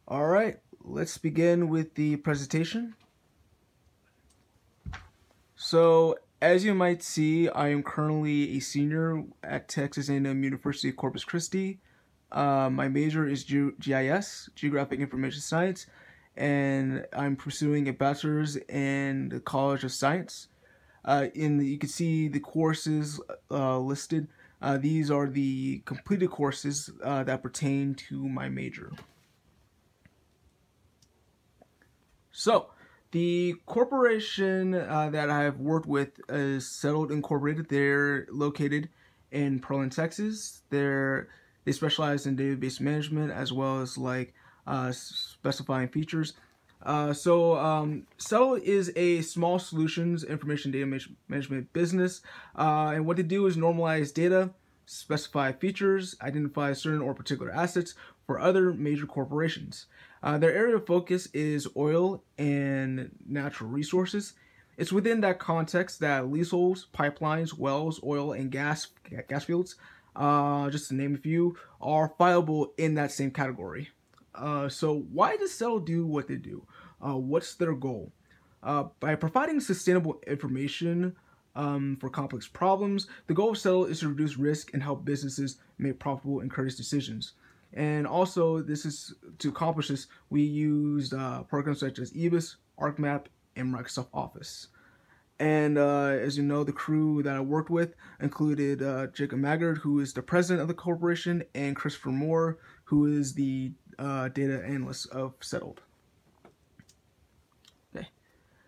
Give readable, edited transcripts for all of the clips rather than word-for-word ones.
All right, let's begin with the presentation. So, as you might see, I am currently a senior at Texas A&M University Corpus Christi. My major is GIS, Geographic Information Science, and I'm pursuing a bachelor's in the College of Science. You can see the courses listed. These are the completed courses that pertain to my major. So, the corporation that I have worked with is SETLD Incorporated. They're located in Pearland, Texas. They specialize in database management as well as specifying features. SETLD is a small solutions information data management business, and what they do is normalize data, specify features, identify certain or particular assets for other major corporations. Their area of focus is oil and natural resources. It's within that context that leaseholds, pipelines, wells, oil, and gas fields, just to name a few, are fileable in that same category. So why does SETLD do what they do? What's their goal? By providing sustainable information for complex problems, the goal of SETLD is to reduce risk and help businesses make profitable and courteous decisions. And also, to accomplish this, we used programs such as EBIS, ArcMap, and Microsoft Office. And as you know, the crew that I worked with included Jacob Maggard, who is the president of the corporation, and Christopher Moore, who is the data analyst of SETLD. Okay.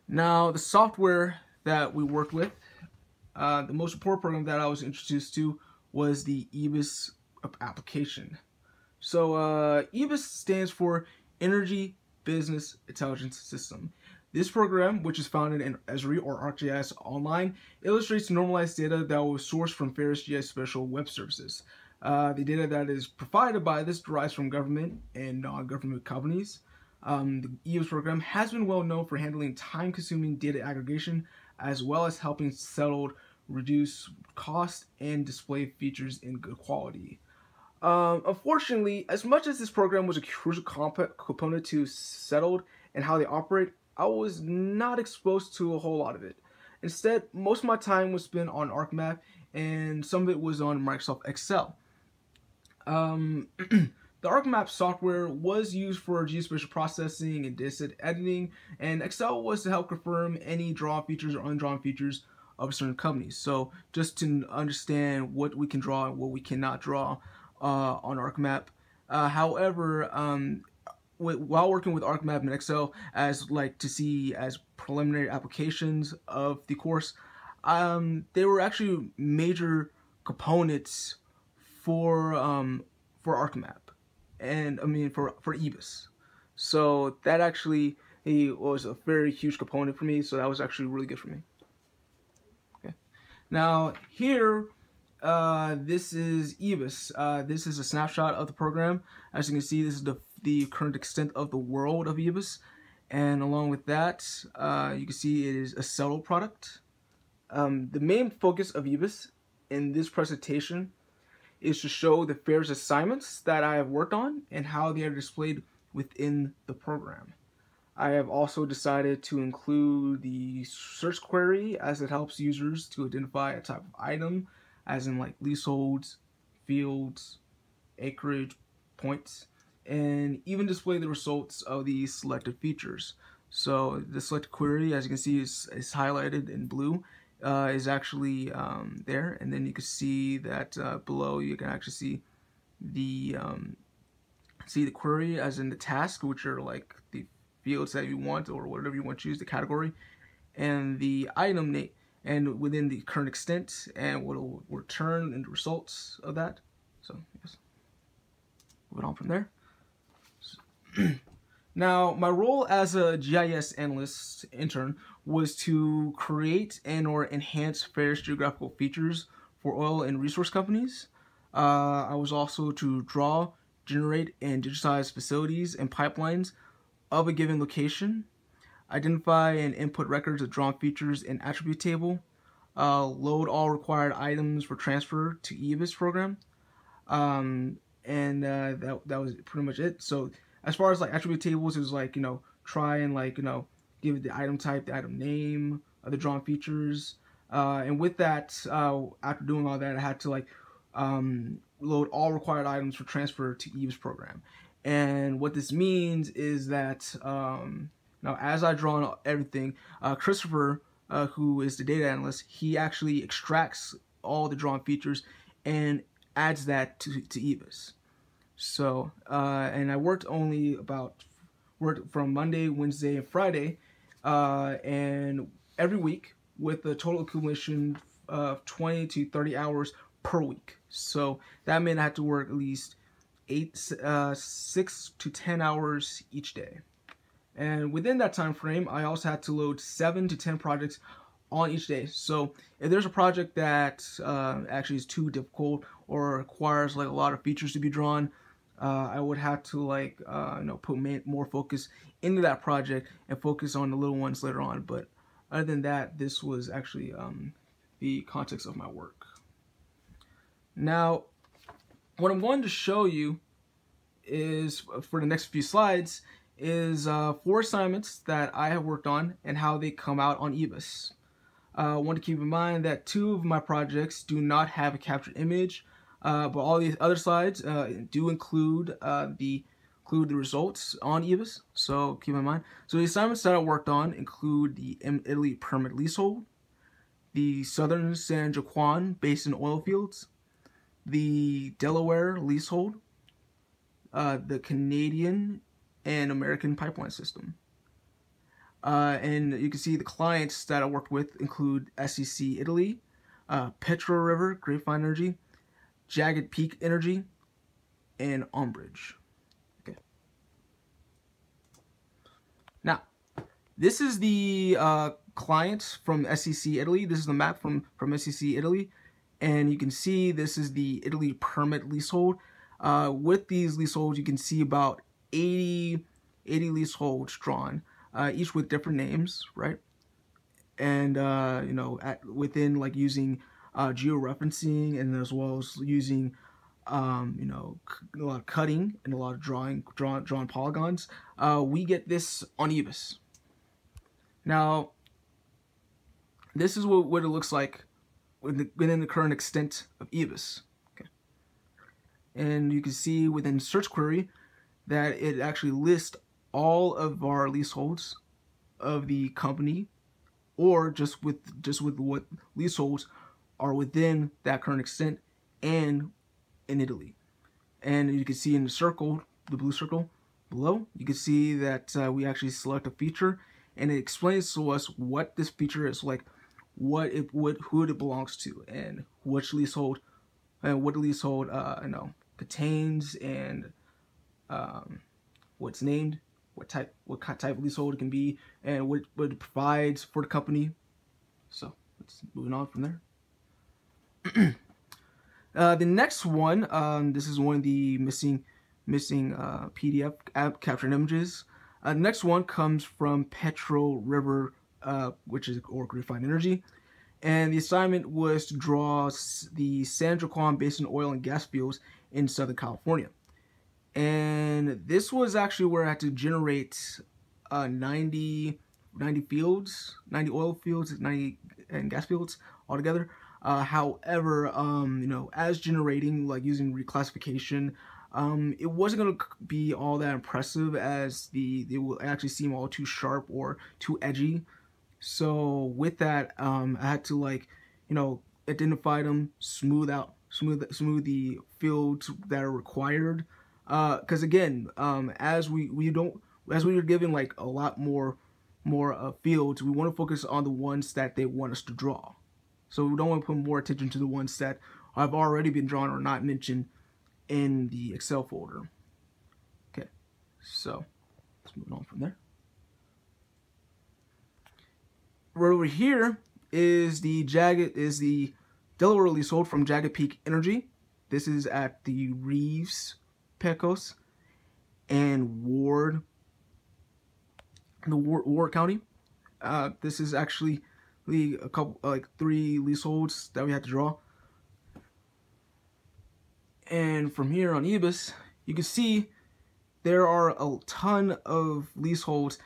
Now, the software that we worked with, the most important program that I was introduced to was the EBIS application. So EBIS stands for Energy Business Intelligence System. This program, which is founded in Esri or ArcGIS Online, illustrates normalized data that was sourced from various GIS special web services. The data that is provided by this derives from government and non-government companies. The EBIS program has been well known for handling time-consuming data aggregation, as well as helping SETLD reduce cost and display features in good quality. Unfortunately, as much as this program was a crucial component to SETLD and how they operate, I was not exposed to a whole lot of it. Instead, most of my time was spent on ArcMap, and some of it was on Microsoft Excel. The ArcMap software was used for geospatial processing and dataset editing, and Excel was to help confirm any drawn features or undrawn features of certain companies. So just to understand what we can draw and what we cannot draw on ArcMap. However, while working with ArcMap and Excel as preliminary applications of the course, they were actually major components for ArcMap, and for EBIS. So that actually was a very huge component for me. So that was actually really good for me. Okay, now here. This is EBIS. This is a snapshot of the program. As you can see, this is the current extent of the world of EBIS. And along with that, you can see it is a SETLD product. The main focus of EBIS in this presentation is to show the various assignments that I have worked on and how they are displayed within the program. I have also decided to include the search query as it helps users to identify a type of item, as in like leaseholds, fields, acreage, points, and even display the results of these selected features. So the select query, as you can see, is highlighted in blue, is actually there, and then you can see that below you can actually see the query as in the task, which are like the fields that you want or whatever you want to choose, the category, and the item name, and within the current extent, and what will return in the results of that. So yes, moving on from there. Now, my role as a GIS analyst intern was to create and or enhance various geographical features for oil and resource companies. I was also to draw, generate, and digitize facilities and pipelines of a given location, identify and input records of drawn features in attribute table, load all required items for transfer to EBIS program, and that was pretty much it. So as far as like attribute tables, it was like, try and like, give it the item type, the item name, the drawn features. And with that, after doing all that, I had to like load all required items for transfer to EVE's program. And what this means is that now as I draw on everything, Christopher, who is the data analyst, he actually extracts all the drawn features and adds that to EVE's. So, and I worked from Monday, Wednesday, and Friday, and every week with a total accumulation of 20 to 30 hours per week. So that meant I had to work at least 6 to 10 hours each day. And within that time frame, I also had to load 7 to 10 projects on each day. So if there's a project that actually is too difficult or requires like a lot of features to be drawn, I would have to like put more focus into that project and focus on the little ones later on. But other than that, this was actually the context of my work. Now, what I'm going to show you is, for the next few slides, is 4 assignments that I have worked on and how they come out on EVE's. I want to keep in mind that 2 of my projects do not have a captured image, but all these other slides do include the results on EVE's, so keep in mind. So the assignments that I worked on include the Italy permit leasehold, the Southern San Juan Basin oil fields, the Delaware leasehold, the Canadian and American pipeline system. And you can see the clients that I worked with include SETLD, Petro River, Grapevine Energy, Jagged Peak Energy, and Ombridge. Okay. Now, this is the client from SETLD. This is the map from SETLD. And you can see this is the Italy permit leasehold. With these leaseholds, you can see about 80 leaseholds drawn, each with different names, right? And within like using georeferencing, and as well as using a lot of cutting and a lot of drawn polygons, we get this on EVE's. Now, this is what it looks like within the current extent of EVE's. Okay. And you can see within search query that it actually lists all of our leaseholds of the company, or just with what leaseholds are within that current extent and in Italy. And you can see in the circle, the blue circle below, you can see that we actually select a feature, and it explains to us what this feature is, like who it belongs to, and which leasehold, and what the leasehold contains, and what's named, what type of leasehold it can be, and what it provides for the company. So let's moving on from there. The next one, this is one of the missing PDF app captured images. The next one comes from Petro River, which is Grapevine Energy, and the assignment was to draw the San Juan Basin oil and gas fields in Southern California. And this was actually where I had to generate 90 fields, 90 oil fields, 90 and gas fields altogether. However, as generating, like using reclassification, it wasn't going to be all that impressive, as they will actually seem all too sharp or too edgy. So with that, I had to identify them, smooth the fields that are required. Because again, as we were given like a lot more fields, we want to focus on the ones that they want us to draw. So we don't want to put more attention to the ones that have already been drawn or not mentioned in the Excel folder. Okay, so let's move on from there. Right over here is the Delaware leasehold from Jagged Peak Energy. This is at the Reeves, Pecos, and Ward County. This is actually a couple, 3 leaseholds that we had to draw. And from here on EVE's, you can see there are a ton of leaseholds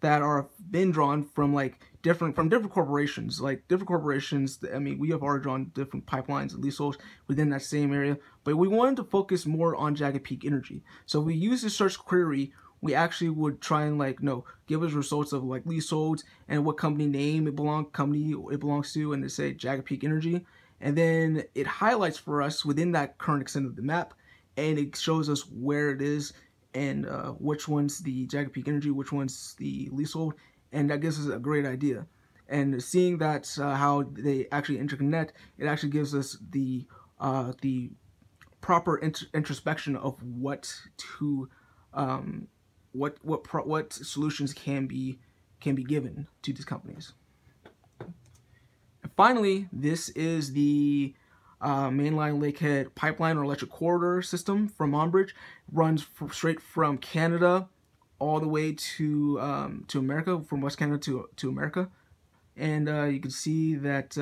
that are been drawn from like different corporations. Like different corporations, I mean, we have already drawn different pipelines and leaseholds within that same area, but we wanted to focus more on Jagged Peak Energy. So we use the search query. We actually would try and like give us results of like leaseholds and what company name it belongs to, and they say Jagged Peak Energy, and then it highlights for us within that current extent of the map, and it shows us where it is and which one's the Jagged Peak Energy, which one's the leasehold, and that gives us a great idea. And seeing that how they actually interconnect, it actually gives us the proper introspection of what to what solutions can be given to these companies. And finally, this is the mainline Lakehead pipeline or electric corridor system from Onbridge. Runs straight from Canada all the way to America, from West Canada to America. And you can see that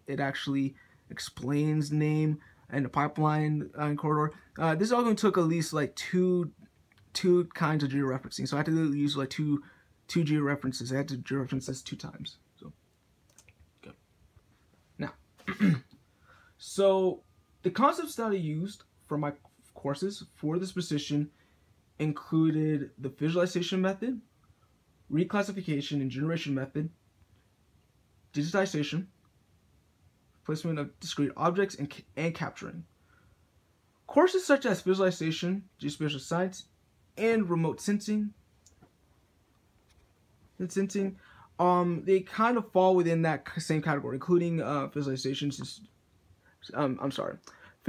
it actually explains the name and the pipeline corridor. This all going took at least like two kinds of georeferencing, so I had to use like two georeferences. I had to georeference this 2 times. So, okay. Now, so the concepts that I used for my courses for this position included the visualization method, reclassification and generation method, digitization, placement of discrete objects, and capturing. Courses such as visualization, geospatial science, and remote sensing, they kind of fall within that same category, including visualization,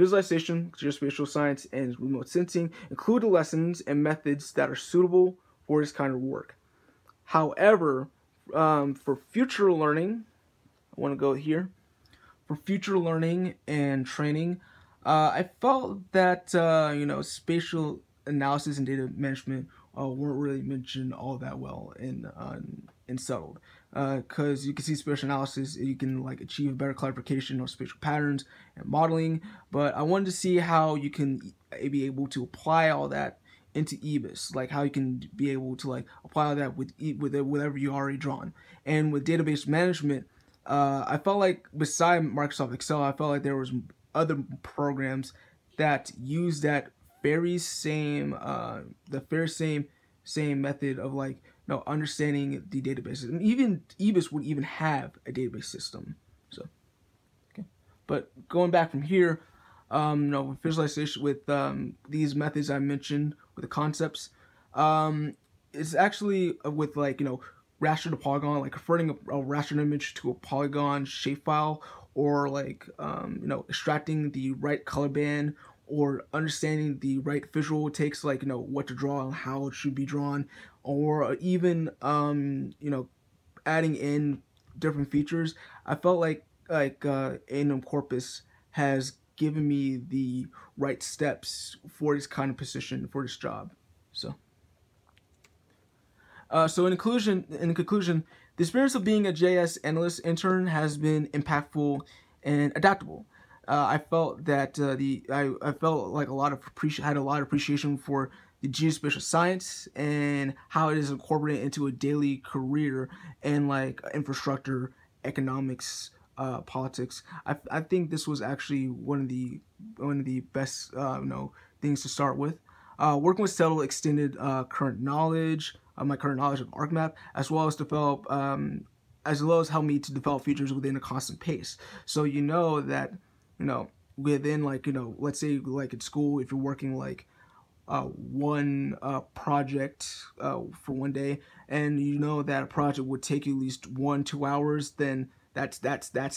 geospatial science, and remote sensing include the lessons and methods that are suitable for this kind of work. However, for future learning, I want to go here. For future learning and training, I felt that spatial analysis and data management weren't really mentioned all that well in SETLD, because you can see spatial analysis, you can like achieve better clarification of spatial patterns and modeling, but I wanted to see how you can be able to apply all that into EBIS, like how you can be able to like apply all that with whatever you already drawn. And with database management, I felt like beside Microsoft Excel, I felt like there was other programs that use that very same same method of like understanding the databases, and even EBIS would even have a database system. So, okay, but going back from here, with visualization, with these methods I mentioned, with the concepts, it's actually with like raster to polygon, like converting a raster image to a polygon shapefile, or like extracting the right color band, or understanding the right visual takes, like what to draw and how it should be drawn, or even adding in different features. I felt like Anum Corpus has given me the right steps for this kind of position, for this job. So in conclusion, the experience of being a JS analyst intern has been impactful and adaptable. I felt that I felt like had a lot of appreciation for the geospatial science and how it is incorporated into a daily career in like infrastructure, economics, politics. I think this was actually one of the best things to start with. Working with SETLD extended my current knowledge of ArcMap, as well as help me to develop features within a constant pace. So that within let's say like at school, if you're working like one project for one day, and that a project would take you at least 1-2 hours, then that's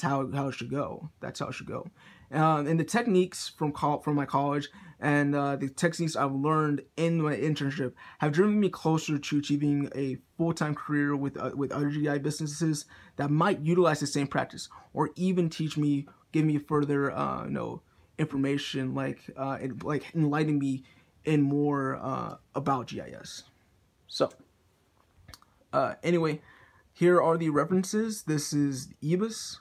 how it should go. That's how it should go. And the techniques from my college and the techniques I've learned in my internship have driven me closer to achieving a full-time career with other GI businesses that might utilize the same practice, or even give me further information, like enlightening me in more about GIS. So anyway, here are the references. This is EBIS,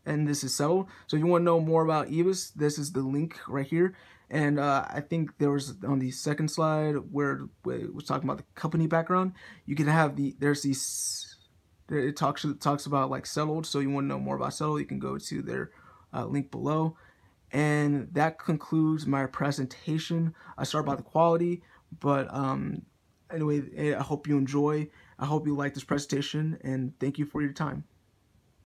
and this is SETLD. So if you want to know more about EBIS, this is the link right here. And I think there was on the second slide where it was talking about the company background. You can have there's these, it talks about like SETLD. So you want to know more about SETLD, you can go to their link below. And that concludes my presentation. I started about the quality, but anyway, I hope you enjoy. I hope you like this presentation, and thank you for your time.